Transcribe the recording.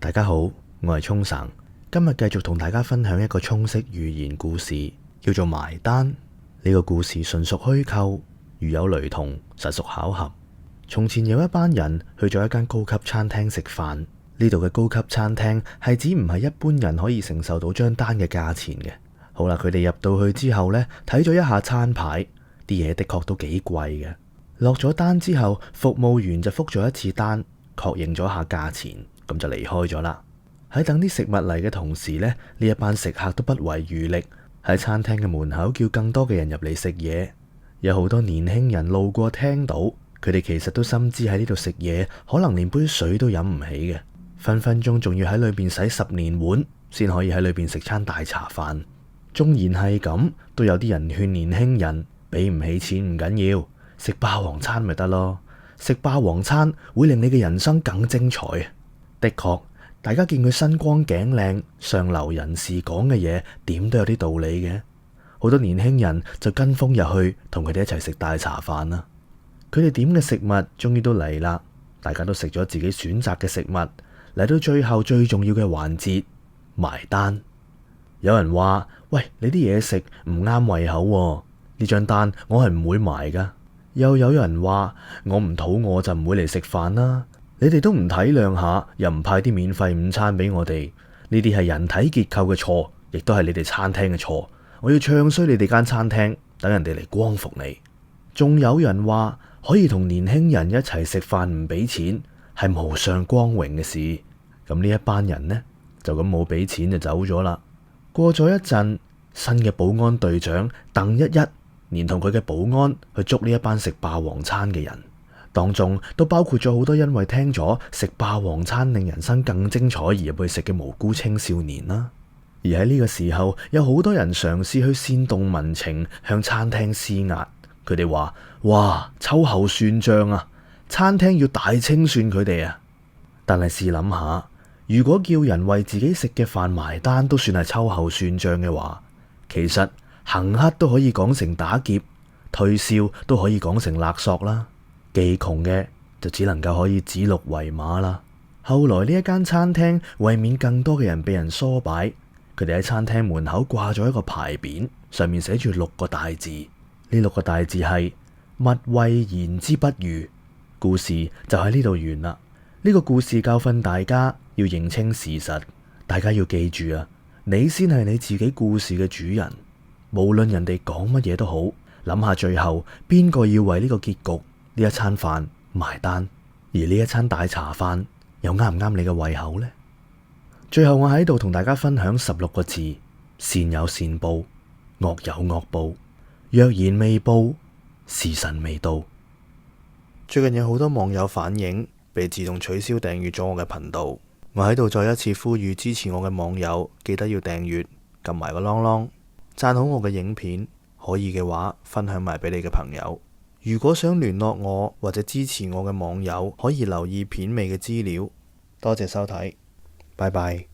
大家好，我係沖繩，今日繼續同大家分享一個沖式寓言故事，叫做埋單。呢個故事純屬虛構，如有雷同，實屬巧合。從前有一班人去咗一間高級餐廳食飯，呢度嘅高級餐廳係指唔係一般人可以承受到張單嘅價錢嘅。好啦，佢哋入到去之後呢，睇咗一下餐牌，啲嘢的確都幾貴嘅。落咗單之後，服務員就覆咗一次單，確認咗下價錢，咁就離開咗啦。喺等啲食物嚟嘅同時呢，呢一班食客都不遺餘力喺餐廳嘅門口叫更多嘅人入嚟食嘢。有好多年輕人路過聽到，佢哋其實都深知喺呢度食嘢可能連杯水都飲唔起嘅，分分鐘仲要喺裏邊洗10年碗先可以喺裏邊食餐大茶飯。縱然係咁，都有啲人勸年輕人俾唔起錢唔緊要，食霸王餐咪得咯。食霸王餐會令你嘅人生更精彩。的確，大家見佢身光頸靚，上流人士講嘅嘢點都有啲道理嘅。好多年輕人就跟風入去同佢哋一齊食大茶飯啦。佢哋點嘅食物終於都嚟啦，大家都食咗自己選擇嘅食物，嚟到最後最重要嘅環節，埋單。有人話：喂，你啲嘢食唔啱胃口喎，呢張單我係唔會埋噶。又有人話：我唔肚餓就唔會嚟食飯啦。你哋都唔體諒下，又唔派啲免費午餐俾我哋，呢啲係人體結構嘅錯，亦都係你哋餐廳嘅錯。我要唱衰你哋間餐廳，等人哋嚟光復你。仲有人話可以同年輕人一齊食飯唔俾錢，係無上光榮嘅事。咁呢一班人呢，就咁冇俾錢就走咗啦。過咗一陣，新嘅保安隊長鄧一一連同佢嘅保安去捉呢一班食霸王餐嘅人，當中都包括咗好多因為聽咗食霸王餐令人生更精彩而入去食嘅無辜青少年啦。而喺呢個時候，有好多人嘗試去煽動民情，向餐廳施壓。佢哋話：哇，秋後算賬啊！餐廳要大清算佢哋啊！但係試諗下，如果叫人為自己食嘅飯埋單都算係秋後算賬嘅話，其實行乞都可以講成打劫，推銷都可以講成勒索啦。技窮嘅就只能夠可以指鹿為馬啦。後來呢一間餐廳為免更多嘅人被人唆擺，佢哋喺餐廳門口掛咗一個牌匾，上面寫住6個大字。呢6個大字係勿謂言之不預。故事就喺呢度完啦。呢個故事教訓大家要認清事實，大家要記住啊，你先係你自己故事嘅主人。無論人哋講乜嘢都好，諗下最後邊個要為呢個結局呢一餐飯埋單，而呢一餐大茶飯又啱唔啱你嘅胃口呢？最後我喺度同大家分享16個字：善有善報，惡有惡報。若然未報，時辰未到。最近有好多網友反映被自動取消訂閱咗我嘅頻道，我喺度再一次呼籲支持我嘅網友，記得要訂閱，撳埋個啷啷，讚好我嘅影片，可以嘅話分享埋俾你嘅朋友。如果想聯絡我或者支持我嘅網友，可以留意片尾嘅資料。多謝收睇，拜拜。